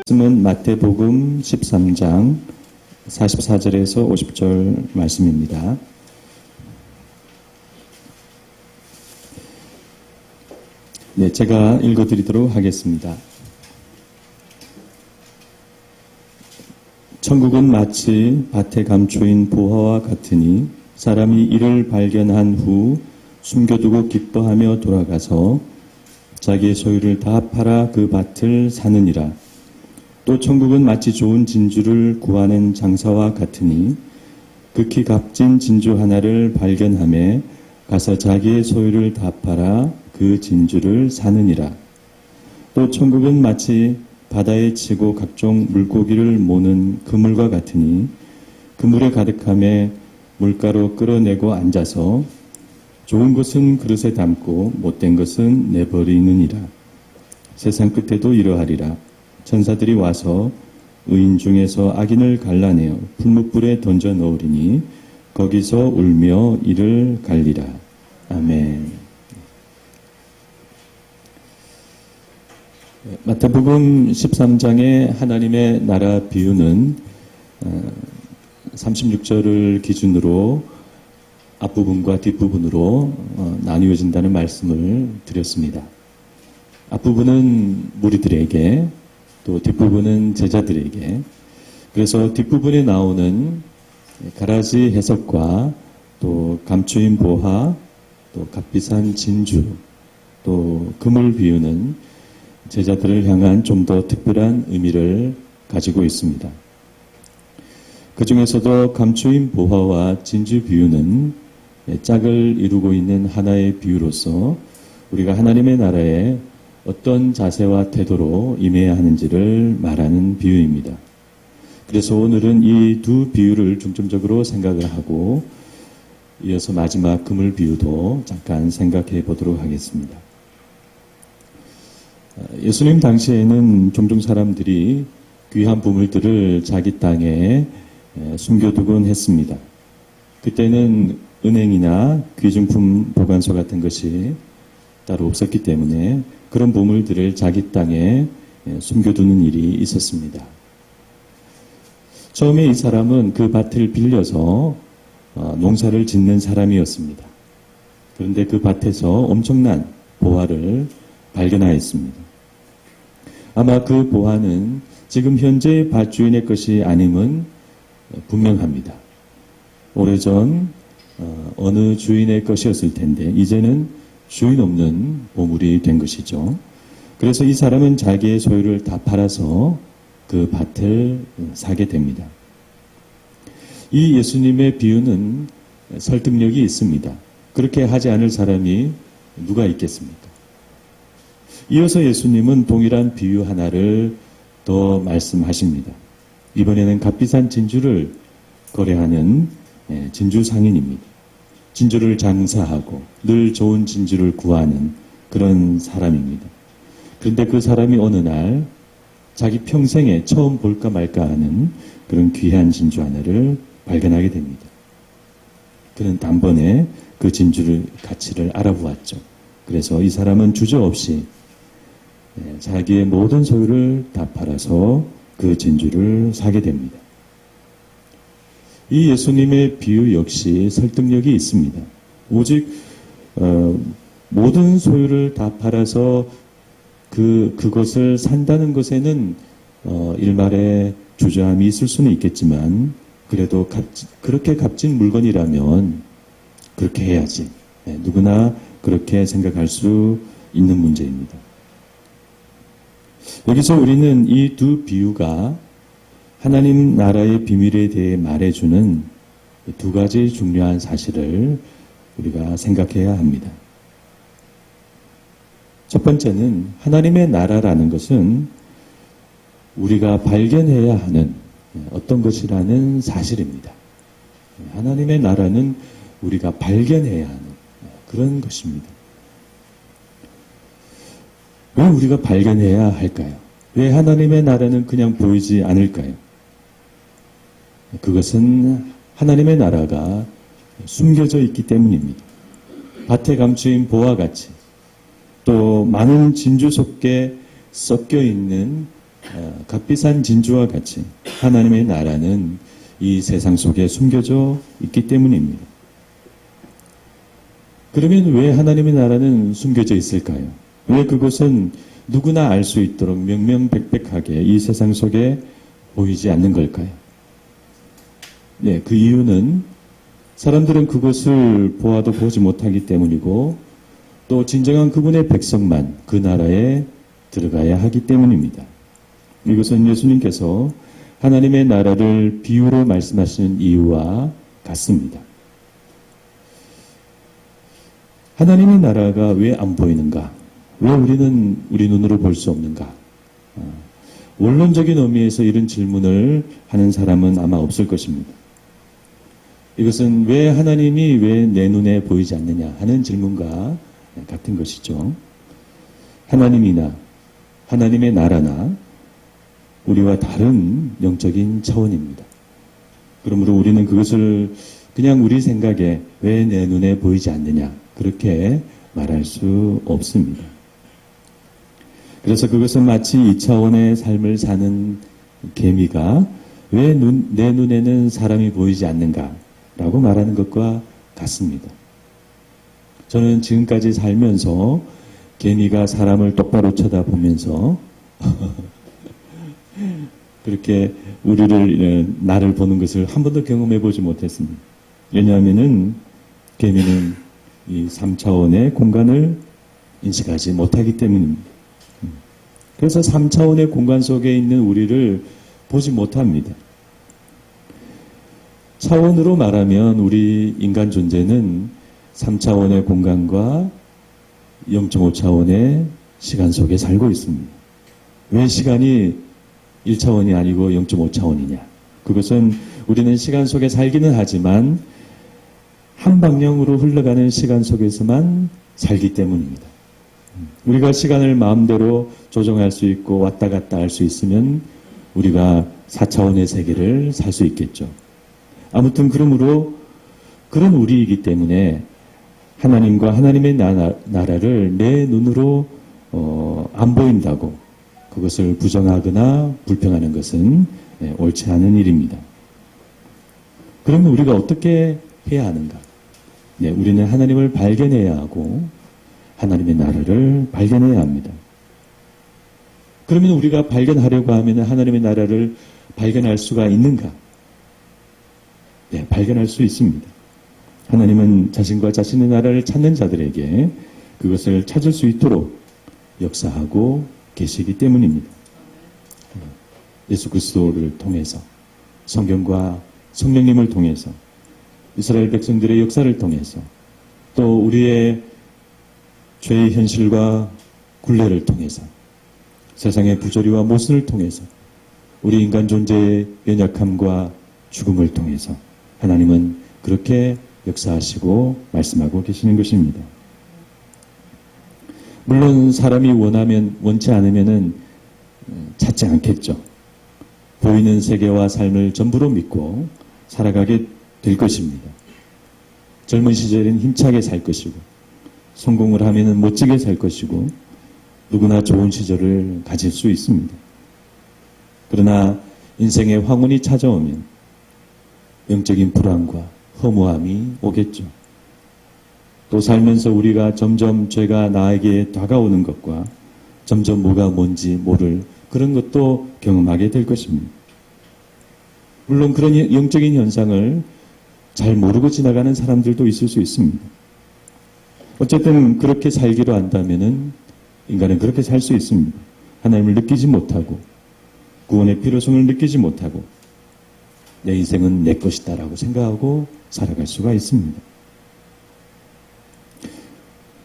말씀은 마태복음 13장 44절에서 50절 말씀입니다. 네, 제가 읽어드리도록 하겠습니다. 천국은 마치 밭에 감추인 보화와 같으니 사람이 이를 발견한 후 숨겨두고 기뻐하며 돌아가서 자기의 소유를 다 팔아 그 밭을 사느니라. 또 천국은 마치 좋은 진주를 구하는 장사와 같으니 극히 값진 진주 하나를 발견하며 가서 자기의 소유를 다 팔아 그 진주를 사느니라. 또 천국은 마치 바다에 치고 각종 물고기를 모는 그물과 같으니 그물에 가득함에 물가로 끌어내고 앉아서 좋은 것은 그릇에 담고 못된 것은 내버리느니라. 세상 끝에도 이러하리라. 천사들이 와서 의인 중에서 악인을 갈라내어 풀무불에 던져 넣으리니 거기서 울며 이를 갈리라. 아멘. 마태복음 13장의 하나님의 나라 비유는 36절을 기준으로 앞부분과 뒷부분으로 나누어진다는 말씀을 드렸습니다. 앞부분은 무리들에게, 또 뒷부분은 제자들에게. 그래서 뒷부분에 나오는 가라지 해석과 또 감추인 보화, 또 값비싼 진주, 또 금을 비유는 제자들을 향한 좀 더 특별한 의미를 가지고 있습니다. 그 중에서도 감추인 보화와 진주 비유는 짝을 이루고 있는 하나의 비유로서 우리가 하나님의 나라에 어떤 자세와 태도로 임해야 하는지를 말하는 비유입니다. 그래서 오늘은 이 두 비유를 중점적으로 생각을 하고 이어서 마지막 그물 비유도 잠깐 생각해 보도록 하겠습니다. 예수님 당시에는 종종 사람들이 귀한 보물들을 자기 땅에 숨겨두곤 했습니다. 그때는 은행이나 귀중품 보관소 같은 것이 따로 없었기 때문에 그런 보물들을 자기 땅에 숨겨두는 일이 있었습니다. 처음에 이 사람은 그 밭을 빌려서 농사를 짓는 사람이었습니다. 그런데 그 밭에서 엄청난 보화를 발견하였습니다. 아마 그 보화는 지금 현재 밭주인의 것이 아님은 분명합니다. 오래전 어느 주인의 것이었을 텐데 이제는 주인 없는 보물이 된 것이죠. 그래서 이 사람은 자기의 소유를 다 팔아서 그 밭을 사게 됩니다. 이 예수님의 비유는 설득력이 있습니다. 그렇게 하지 않을 사람이 누가 있겠습니까? 이어서 예수님은 동일한 비유 하나를 더 말씀하십니다. 이번에는 값비싼 진주를 거래하는 진주 상인입니다. 진주를 장사하고 늘 좋은 진주를 구하는 그런 사람입니다. 그런데 그 사람이 어느 날 자기 평생에 처음 볼까 말까 하는 그런 귀한 진주 하나를 발견하게 됩니다. 그는 단번에 그 진주의 가치를 알아보았죠. 그래서 이 사람은 주저없이 자기의 모든 소유를 다 팔아서 그 진주를 사게 됩니다. 이 예수님의 비유 역시 설득력이 있습니다. 오직 모든 소유를 다 팔아서 그것을 산다는 것에는 일말의 주저함이 있을 수는 있겠지만 그래도 그렇게 값진 물건이라면 그렇게 해야지. 누구나 그렇게 생각할 수 있는 문제입니다. 여기서 우리는 이 두 비유가 하나님 나라의 비밀에 대해 말해주는 두 가지 중요한 사실을 우리가 생각해야 합니다. 첫 번째는 하나님의 나라라는 것은 우리가 발견해야 하는 어떤 것이라는 사실입니다. 하나님의 나라는 우리가 발견해야 하는 그런 것입니다. 왜 우리가 발견해야 할까요? 왜 하나님의 나라는 그냥 보이지 않을까요? 그것은 하나님의 나라가 숨겨져 있기 때문입니다. 밭에 감추인 보화같이 또 많은 진주 속에 섞여 있는 값비싼 진주와 같이 하나님의 나라는 이 세상 속에 숨겨져 있기 때문입니다. 그러면 왜 하나님의 나라는 숨겨져 있을까요? 왜 그것은 누구나 알 수 있도록 명명백백하게 이 세상 속에 보이지 않는 걸까요? 네, 그 이유는 사람들은 그것을 보아도 보지 못하기 때문이고 또 진정한 그분의 백성만 그 나라에 들어가야 하기 때문입니다. 이것은 예수님께서 하나님의 나라를 비유로 말씀하시는 이유와 같습니다. 하나님의 나라가 왜 안 보이는가? 왜 우리는 우리 눈으로 볼 수 없는가? 원론적인 의미에서 이런 질문을 하는 사람은 아마 없을 것입니다. 이것은 왜 하나님이 왜 내 눈에 보이지 않느냐 하는 질문과 같은 것이죠. 하나님이나 하나님의 나라나 우리와 다른 영적인 차원입니다. 그러므로 우리는 그것을 그냥 우리 생각에 왜 내 눈에 보이지 않느냐 그렇게 말할 수 없습니다. 그래서 그것은 마치 2차원의 삶을 사는 개미가 왜 내 눈에는 사람이 보이지 않는가라고 말하는 것과 같습니다. 저는 지금까지 살면서 개미가 사람을 똑바로 쳐다보면서 그렇게 나를 보는 것을 한 번도 경험해 보지 못했습니다. 왜냐하면은 개미는 이 3차원의 공간을 인식하지 못하기 때문입니다. 그래서 3차원의 공간 속에 있는 우리를 보지 못합니다. 차원으로 말하면 우리 인간 존재는 3차원의 공간과 0.5차원의 시간 속에 살고 있습니다. 왜 시간이 1차원이 아니고 0.5차원이냐? 그것은 우리는 시간 속에 살기는 하지만 한 방향으로 흘러가는 시간 속에서만 살기 때문입니다. 우리가 시간을 마음대로 조정할 수 있고 왔다 갔다 할 수 있으면 우리가 4차원의 세계를 살 수 있겠죠. 아무튼 그러므로 그런 우리이기 때문에 하나님과 하나님의 나라를 내 눈으로 안 보인다고 그것을 부정하거나 불평하는 것은 옳지 않은 일입니다. 그러면 우리가 어떻게 해야 하는가? 네, 우리는 하나님을 발견해야 하고 하나님의 나라를 발견해야 합니다. 그러면 우리가 발견하려고 하면 하나님의 나라를 발견할 수가 있는가? 네, 발견할 수 있습니다. 하나님은 자신과 자신의 나라를 찾는 자들에게 그것을 찾을 수 있도록 역사하고 계시기 때문입니다. 예수 그리스도를 통해서 성경과 성령님을 통해서 이스라엘 백성들의 역사를 통해서 또 우리의 죄의 현실과 굴레를 통해서 세상의 부조리와 모순을 통해서 우리 인간 존재의 연약함과 죽음을 통해서 하나님은 그렇게 역사하시고 말씀하고 계시는 것입니다. 물론 사람이 원치 않으면은 찾지 않겠죠. 보이는 세계와 삶을 전부로 믿고 살아가게 될 것입니다. 젊은 시절엔 힘차게 살 것이고 성공을 하면은 멋지게 살 것이고 누구나 좋은 시절을 가질 수 있습니다. 그러나 인생의 황혼이 찾아오면 영적인 불안과 허무함이 오겠죠. 또 살면서 우리가 점점 죄가 나에게 다가오는 것과 점점 뭐가 뭔지 모를 그런 것도 경험하게 될 것입니다. 물론 그런 영적인 현상을 잘 모르고 지나가는 사람들도 있을 수 있습니다. 어쨌든 그렇게 살기로 한다면은 인간은 그렇게 살 수 있습니다. 하나님을 느끼지 못하고 구원의 필요성을 느끼지 못하고 내 인생은 내 것이다라고 생각하고 살아갈 수가 있습니다.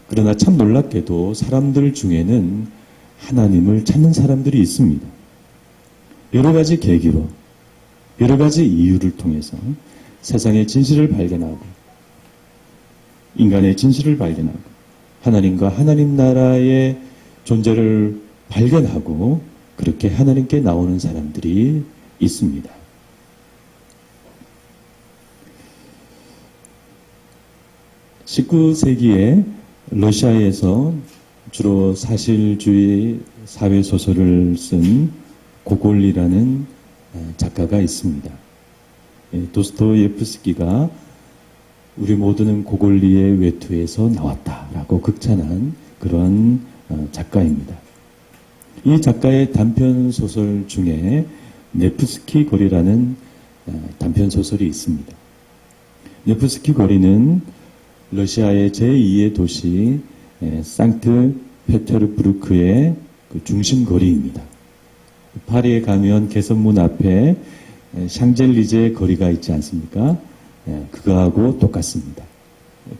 그러나 참 놀랍게도 사람들 중에는 하나님을 찾는 사람들이 있습니다. 여러 가지 계기로 여러 가지 이유를 통해서 세상의 진실을 발견하고 인간의 진실을 발견하고 하나님과 하나님 나라의 존재를 발견하고 그렇게 하나님께 나오는 사람들이 있습니다. 19세기에 러시아에서 주로 사실주의 사회소설을 쓴 고골리라는 작가가 있습니다. 도스토예프스키가 우리 모두는 고골리의 외투에서 나왔다라고 극찬한 그런 작가입니다. 이 작가의 단편 소설 중에 네프스키 거리라는 단편 소설이 있습니다. 네프스키 거리는 러시아의 제2의 도시 상트페테르부르크의 그 중심 거리입니다. 파리에 가면 개선문 앞에 샹젤리제 거리가 있지 않습니까? 그거하고 똑같습니다.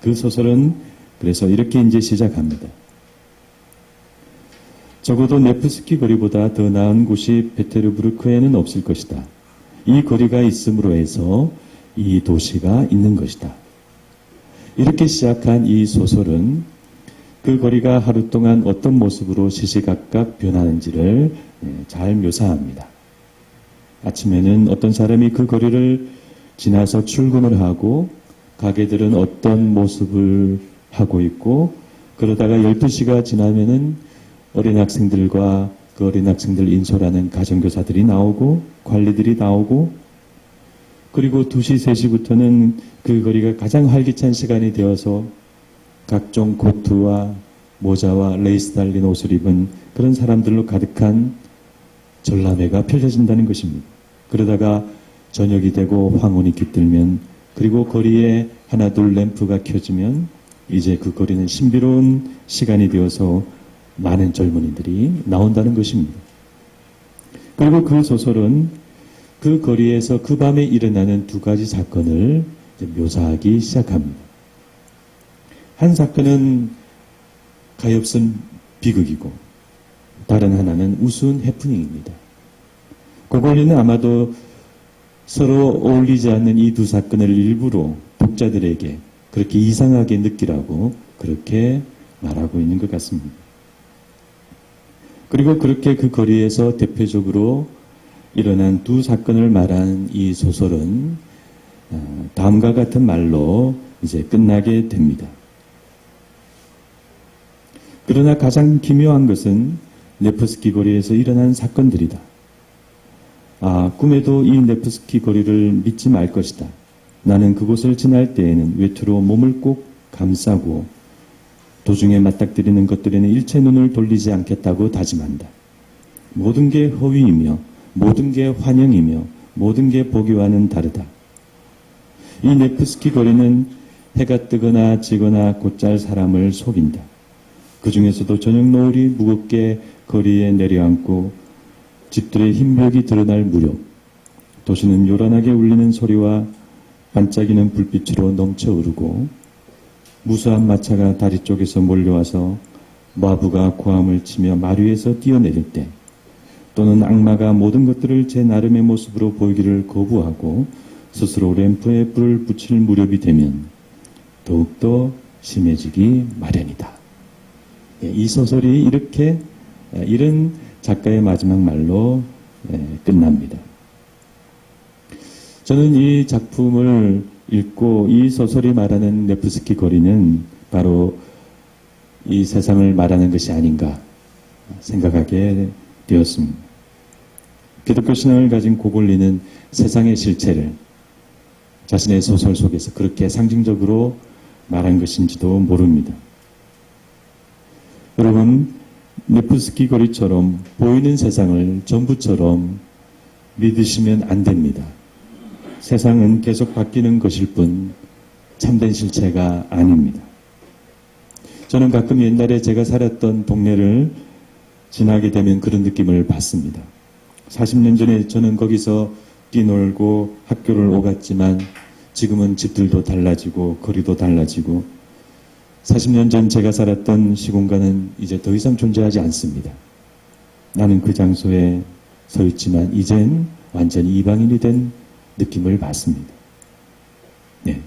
그 소설은 그래서 이렇게 이제 시작합니다. 적어도 네프스키 거리보다 더 나은 곳이 페테르부르크에는 없을 것이다. 이 거리가 있음으로 해서 이 도시가 있는 것이다. 이렇게 시작한 이 소설은 그 거리가 하루 동안 어떤 모습으로 시시각각 변하는지를 잘 묘사합니다. 아침에는 어떤 사람이 그 거리를 지나서 출근을 하고 가게들은 어떤 모습을 하고 있고 그러다가 12시가 지나면은 어린 학생들과 그 어린 학생들 인솔하는 가정교사들이 나오고 관리들이 나오고 그리고 2시, 3시부터는 그 거리가 가장 활기찬 시간이 되어서 각종 코트와 모자와 레이스 달린 옷을 입은 그런 사람들로 가득한 전람회가 펼쳐진다는 것입니다. 그러다가 저녁이 되고 황혼이 깃들면 그리고 거리에 하나둘 램프가 켜지면 이제 그 거리는 신비로운 시간이 되어서 많은 젊은이들이 나온다는 것입니다. 그리고 그 소설은 그 거리에서 그 밤에 일어나는 두 가지 사건을 묘사하기 시작합니다. 한 사건은 가엾은 비극이고 다른 하나는 우스운 해프닝입니다. 고골리는 아마도 서로 어울리지 않는 이 두 사건을 일부러 독자들에게 그렇게 이상하게 느끼라고 그렇게 말하고 있는 것 같습니다. 그리고 그렇게 그 거리에서 대표적으로 일어난 두 사건을 말한 이 소설은 다음과 같은 말로 이제 끝나게 됩니다. 그러나 가장 기묘한 것은 네프스키 거리에서 일어난 사건들이다. 꿈에도 이 네프스키 거리를 믿지 말 것이다. 나는 그곳을 지날 때에는 외투로 몸을 꼭 감싸고 도중에 맞닥뜨리는 것들에는 일체 눈을 돌리지 않겠다고 다짐한다. 모든 게 허위이며 모든 게 환영이며 모든 게 보기와는 다르다. 이 네프스키 거리는 해가 뜨거나 지거나 곧잘 사람을 속인다. 그 중에서도 저녁 노을이 무겁게 거리에 내려앉고 집들의 흰 벽이 드러날 무렵 도시는 요란하게 울리는 소리와 반짝이는 불빛으로 넘쳐 흐르고 무수한 마차가 다리 쪽에서 몰려와서 마부가 고함을 치며 말 위에서 뛰어내릴 때 또는 악마가 모든 것들을 제 나름의 모습으로 보이기를 거부하고 스스로 램프에 불을 붙일 무렵이 되면 더욱더 심해지기 마련이다. 이 소설이 이렇게 이런 작가의 마지막 말로 끝납니다. 저는 이 작품을 읽고 이 소설이 말하는 네프스키 거리는 바로 이 세상을 말하는 것이 아닌가 생각하게 되었습니다. 기독교 신앙을 가진 고골리는 세상의 실체를 자신의 소설 속에서 그렇게 상징적으로 말한 것인지도 모릅니다. 여러분, 네프스키 거리처럼 보이는 세상을 전부처럼 믿으시면 안 됩니다. 세상은 계속 바뀌는 것일 뿐 참된 실체가 아닙니다. 저는 가끔 옛날에 제가 살았던 동네를 지나게 되면 그런 느낌을 받습니다. 40년 전에 저는 거기서 뛰놀고 학교를 오갔지만 지금은 집들도 달라지고 거리도 달라지고 40년 전 제가 살았던 시공간은 이제 더 이상 존재하지 않습니다. 나는 그 장소에 서 있지만 이젠 완전히 이방인이 된 느낌을 받습니다. 네.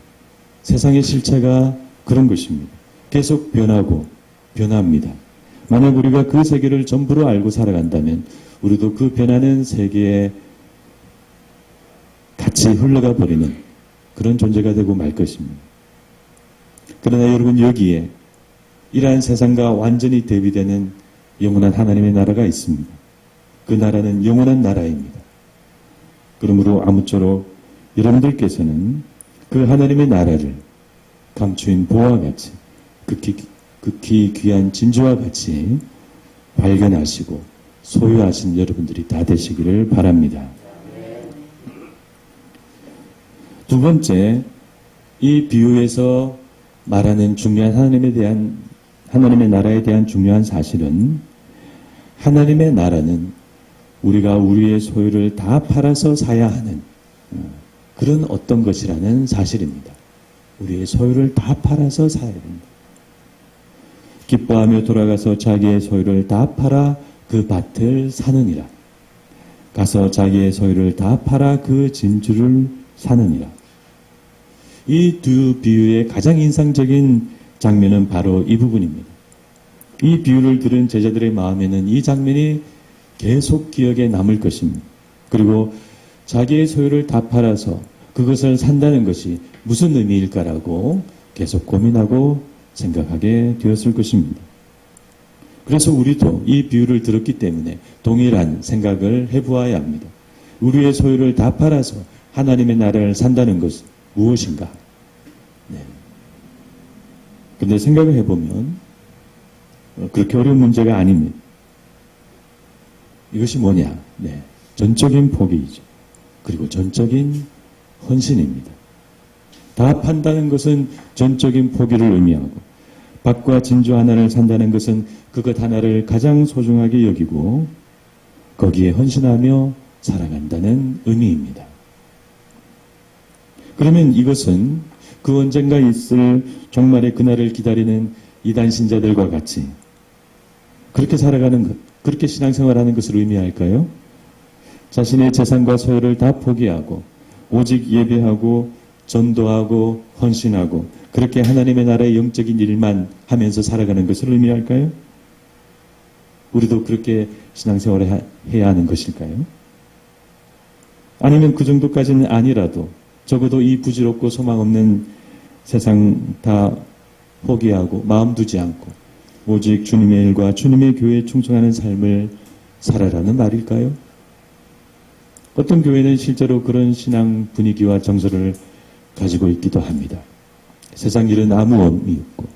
세상의 실체가 그런 것입니다. 계속 변하고 변합니다. 만약 우리가 그 세계를 전부로 알고 살아간다면 우리도 그 변하는 세계에 같이 흘러가 버리는 그런 존재가 되고 말 것입니다. 그러나 여러분, 여기에 이러한 세상과 완전히 대비되는 영원한 하나님의 나라가 있습니다. 그 나라는 영원한 나라입니다. 그러므로 아무쪼록 여러분들께서는 그 하나님의 나라를 감추인 보화와 같이 극히 귀한 진주와 같이 발견하시고 소유하신 여러분들이 다 되시기를 바랍니다. 두 번째, 이 비유에서 말하는 중요한 하나님의 나라에 대한 중요한 사실은 하나님의 나라는 우리가 우리의 소유를 다 팔아서 사야 하는 그런 어떤 것이라는 사실입니다. 우리의 소유를 다 팔아서 사야 됩니다. 기뻐하며 돌아가서 자기의 소유를 다 팔아 그 밭을 사느니라. 가서 자기의 소유를 다 팔아 그 진주를 사느니라. 이 두 비유의 가장 인상적인 장면은 바로 이 부분입니다. 이 비유를 들은 제자들의 마음에는 이 장면이 계속 기억에 남을 것입니다. 그리고 자기의 소유를 다 팔아서 그것을 산다는 것이 무슨 의미일까라고 계속 고민하고 생각하게 되었을 것입니다. 그래서 우리도 이 비유를 들었기 때문에 동일한 생각을 해보아야 합니다. 우리의 소유를 다 팔아서 하나님의 나라를 산다는 것은 무엇인가? 근데 생각을 해보면 그렇게 어려운 문제가 아닙니다. 이것이 뭐냐? 전적인 포기이죠. 그리고 전적인 헌신입니다. 다 판다는 것은 전적인 포기를 의미하고 밭과 진주 하나를 산다는 것은 그것 하나를 가장 소중하게 여기고 거기에 헌신하며 살아간다는 의미입니다. 그러면 이것은 그 언젠가 있을 종말의 그날을 기다리는 이단 신자들과 같이 그렇게 살아가는 것, 그렇게 신앙생활하는 것을 의미할까요? 자신의 재산과 소유를 다 포기하고 오직 예배하고 전도하고 헌신하고 그렇게 하나님의 나라의 영적인 일만 하면서 살아가는 것을 의미할까요? 우리도 그렇게 신앙생활을 해야 하는 것일까요? 아니면 그 정도까지는 아니라도 적어도 이 부질없고 소망 없는 세상 다 포기하고 마음 두지 않고 오직 주님의 일과 주님의 교회에 충성하는 삶을 살아라는 말일까요? 어떤 교회는 실제로 그런 신앙 분위기와 정서를 가지고 있기도 합니다. 세상 일은 아무 의미 없고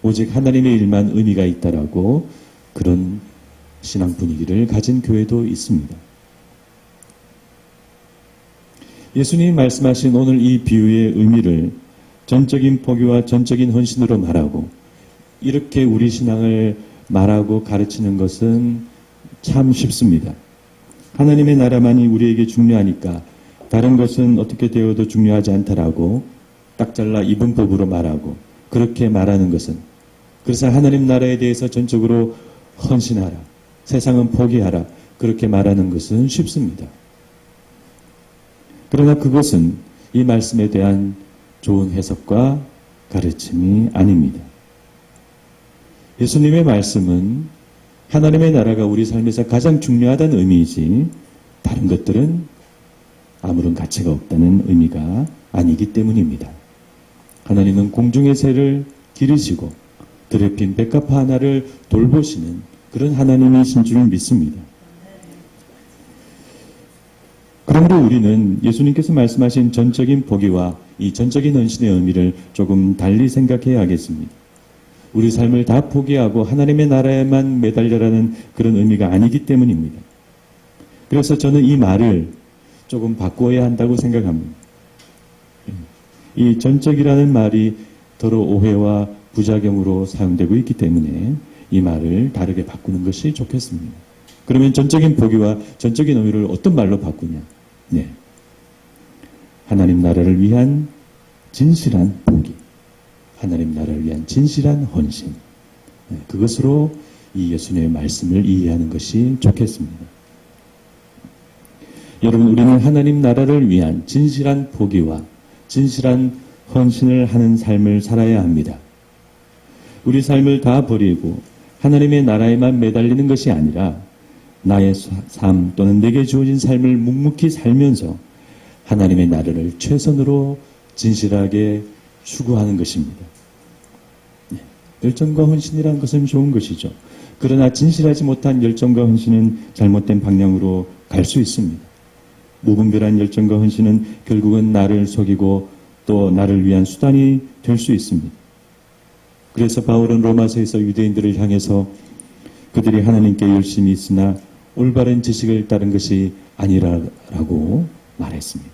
오직 하나님의 일만 의미가 있다라고 그런 신앙 분위기를 가진 교회도 있습니다. 예수님이 말씀하신 오늘 이 비유의 의미를 전적인 포기와 전적인 헌신으로 말하고 이렇게 우리 신앙을 말하고 가르치는 것은 참 쉽습니다. 하나님의 나라만이 우리에게 중요하니까 다른 것은 어떻게 되어도 중요하지 않다라고 딱 잘라 이분법으로 말하고 그렇게 말하는 것은 그래서 하나님 나라에 대해서 전적으로 헌신하라. 세상은 포기하라. 그렇게 말하는 것은 쉽습니다. 그러나 그것은 이 말씀에 대한 좋은 해석과 가르침이 아닙니다. 예수님의 말씀은 하나님의 나라가 우리 삶에서 가장 중요하다는 의미이지 다른 것들은 아무런 가치가 없다는 의미가 아니기 때문입니다. 하나님은 공중의 새를 기르시고 들에 핀 백합화 하나를 돌보시는 그런 하나님이신 줄 믿습니다. 그러므로 우리는 예수님께서 말씀하신 전적인 포기와 이 전적인 헌신의 의미를 조금 달리 생각해야 하겠습니다. 우리 삶을 다 포기하고 하나님의 나라에만 매달려라는 그런 의미가 아니기 때문입니다. 그래서 저는 이 말을 조금 바꾸어야 한다고 생각합니다. 이 전적이라는 말이 더러 오해와 부작용으로 사용되고 있기 때문에 이 말을 다르게 바꾸는 것이 좋겠습니다. 그러면 전적인 포기와 전적인 의미를 어떤 말로 바꾸냐? 하나님 나라를 위한 진실한 포기, 하나님 나라를 위한 진실한 헌신, 그것으로 이 예수님의 말씀을 이해하는 것이 좋겠습니다. 여러분, 우리는 하나님 나라를 위한 진실한 포기와 진실한 헌신을 하는 삶을 살아야 합니다. 우리 삶을 다 버리고 하나님의 나라에만 매달리는 것이 아니라 나의 삶 또는 내게 주어진 삶을 묵묵히 살면서 하나님의 나라를 최선으로 진실하게 추구하는 것입니다. 열정과 헌신이라는 것은 좋은 것이죠. 그러나 진실하지 못한 열정과 헌신은 잘못된 방향으로 갈 수 있습니다. 무분별한 열정과 헌신은 결국은 나를 속이고 또 나를 위한 수단이 될 수 있습니다. 그래서 바울은 로마서에서 유대인들을 향해서 그들이 하나님께 열심히 있으나 올바른 지식을 따른 것이 아니라고 말했습니다.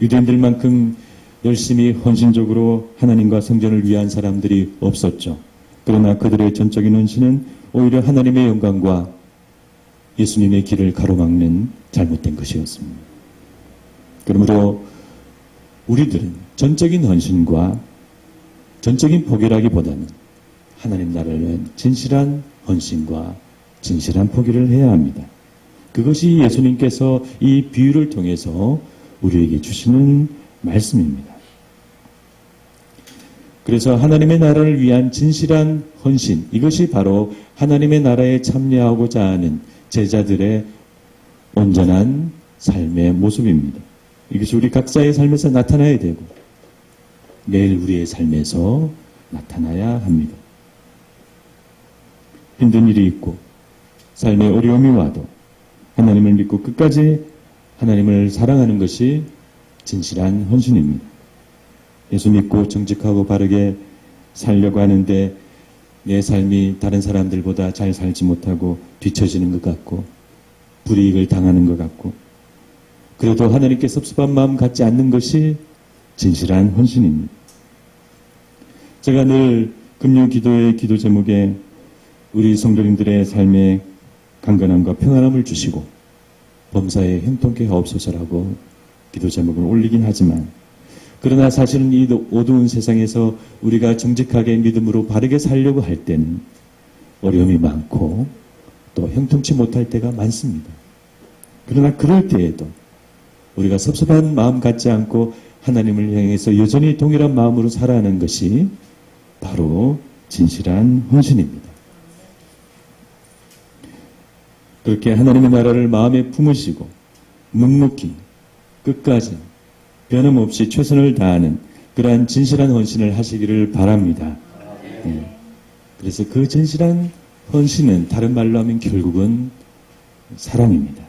유대인들만큼 열심히 헌신적으로 하나님과 성전을 위한 사람들이 없었죠. 그러나 그들의 전적인 헌신은 오히려 하나님의 영광과 예수님의 길을 가로막는 잘못된 것이었습니다. 그러므로 우리들은 전적인 헌신과 전적인 포기라기보다는 하나님 나라를 위한 진실한 헌신과 진실한 포기를 해야 합니다. 그것이 예수님께서 이 비유를 통해서 우리에게 주시는 말씀입니다. 그래서 하나님의 나라를 위한 진실한 헌신, 이것이 바로 하나님의 나라에 참여하고자 하는 제자들의 온전한 삶의 모습입니다. 이것이 우리 각자의 삶에서 나타나야 되고 매일 우리의 삶에서 나타나야 합니다. 힘든 일이 있고 삶에 어려움이 와도 하나님을 믿고 끝까지 하나님을 사랑하는 것이 진실한 헌신입니다. 예수 믿고 정직하고 바르게 살려고 하는데 내 삶이 다른 사람들보다 잘 살지 못하고 뒤처지는 것 같고 불이익을 당하는 것 같고 그래도 하나님께 섭섭한 마음 갖지 않는 것이 진실한 헌신입니다. 제가 늘 금요 기도의 기도 제목에 우리 성도님들의 삶에 강건함과 평안함을 주시고 범사에 형통케 하옵소서라고 기도 제목을 올리긴 하지만 그러나 사실은 이 어두운 세상에서 우리가 정직하게 믿음으로 바르게 살려고 할 때는 어려움이 많고 또 형통치 못할 때가 많습니다. 그러나 그럴 때에도 우리가 섭섭한 마음 갖지 않고 하나님을 향해서 여전히 동일한 마음으로 살아가는 것이 바로 진실한 헌신입니다. 그렇게 하나님의 나라를 마음에 품으시고 묵묵히 끝까지 변함없이 최선을 다하는 그러한 진실한 헌신을 하시기를 바랍니다. 그래서 그 진실한 헌신은 다른 말로 하면 결국은 사랑입니다.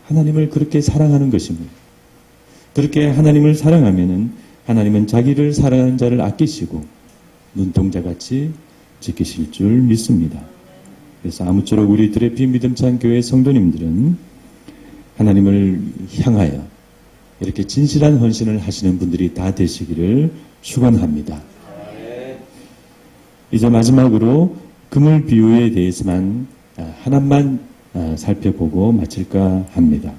하나님을 그렇게 사랑하는 것입니다. 그렇게 하나님을 사랑하면은 하나님은 자기를 사랑하는 자를 아끼시고 눈동자같이 지키실 줄 믿습니다. 그래서 아무쪼록 우리 드레피 믿음찬 교회 성도님들은 하나님을 향하여 이렇게 진실한 헌신을 하시는 분들이 다 되시기를 축원합니다. 이제 마지막으로 그물 비유에 대해서만 하나만 살펴보고 마칠까 합니다.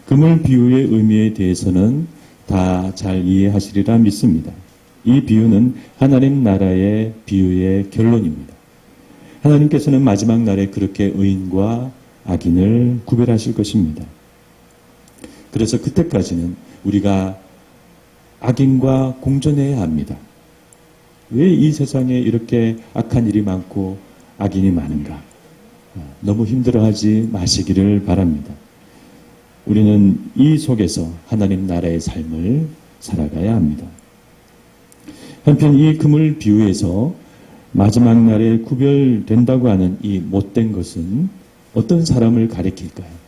그물 비유의 의미에 대해서는 다 잘 이해하시리라 믿습니다. 이 비유는 하나님 나라의 비유의 결론입니다. 하나님께서는 마지막 날에 그렇게 의인과 악인을 구별하실 것입니다. 그래서 그때까지는 우리가 악인과 공존해야 합니다. 왜 이 세상에 이렇게 악한 일이 많고 악인이 많은가? 너무 힘들어하지 마시기를 바랍니다. 우리는 이 속에서 하나님 나라의 삶을 살아가야 합니다. 한편 이 그물 비유에서 마지막 날에 구별된다고 하는 이 못된 것은 어떤 사람을 가리킬까요?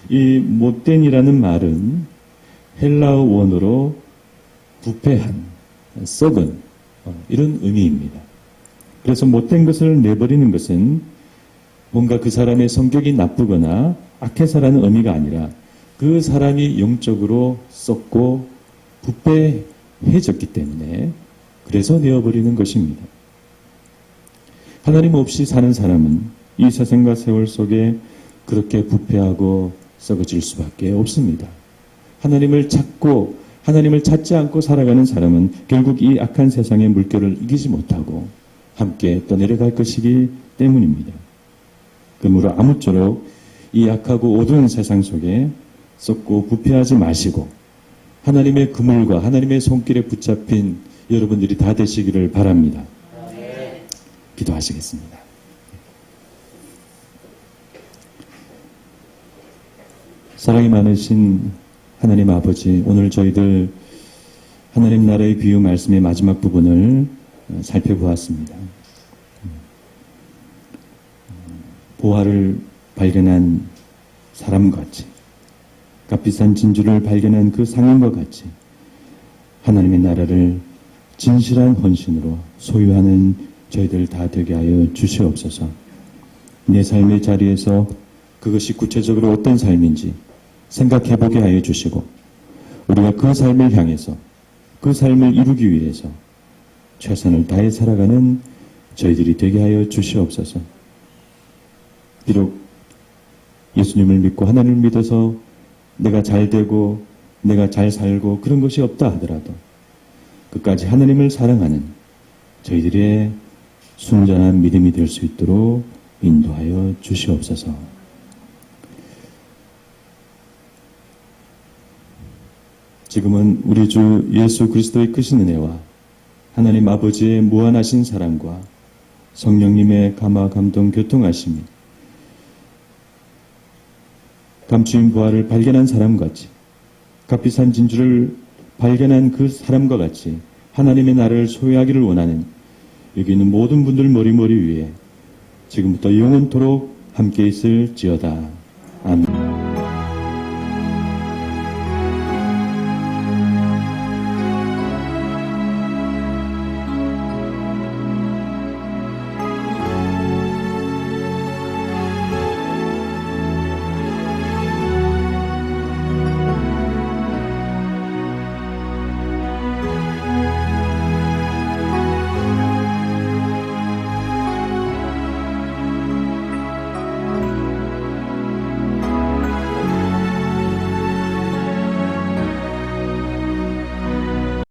이 못된이라는 말은 헬라어 원어로 부패한, 썩은 이런 의미입니다. 그래서 못된 것을 내버리는 것은 뭔가 그 사람의 성격이 나쁘거나 악해서라는 의미가 아니라 그 사람이 영적으로 썩고 부패해졌기 때문에 그래서 내어버리는 것입니다. 하나님 없이 사는 사람은 이 세상과 세월 속에 그렇게 부패하고 썩어질 수밖에 없습니다. 하나님을 찾지 않고 살아가는 사람은 결국 이 악한 세상의 물결을 이기지 못하고 함께 떠내려갈 것이기 때문입니다. 그러므로 아무쪼록 이 악하고 어두운 세상 속에 썩고 부패하지 마시고 하나님의 그물과 하나님의 손길에 붙잡힌 여러분들이 다 되시기를 바랍니다. 기도하시겠습니다. 사랑이 많으신 하나님 아버지, 오늘 저희들 하나님 나라의 비유 말씀의 마지막 부분을 살펴보았습니다. 보화를 발견한 사람같이, 값비싼 진주를 발견한 그 상인과 같이 하나님의 나라를 진실한 헌신으로 소유하는 저희들 다 되게 하여 주시옵소서. 내 삶의 자리에서 그것이 구체적으로 어떤 삶인지 생각해보게 하여 주시고, 우리가 그 삶을 향해서, 그 삶을 이루기 위해서 최선을 다해 살아가는 저희들이 되게 하여 주시옵소서. 비록 예수님을 믿고 하나님을 믿어서 내가 잘 되고 내가 잘 살고 그런 것이 없다 하더라도 끝까지 하나님을 사랑하는 저희들의 순전한 믿음이 될 수 있도록 인도하여 주시옵소서. 지금은 우리 주 예수 그리스도의 크신 은혜와 하나님 아버지의 무한하신 사랑과 성령님의 감화 감동 교통하심이 감추인 부활을 발견한 사람같이, 값비싼 진주를 발견한 그 사람과 같이 하나님의 나라를 소유하기를 원하는 여기 있는 모든 분들 머리 위에 지금부터 영원토록 함께 있을지어다. 아멘.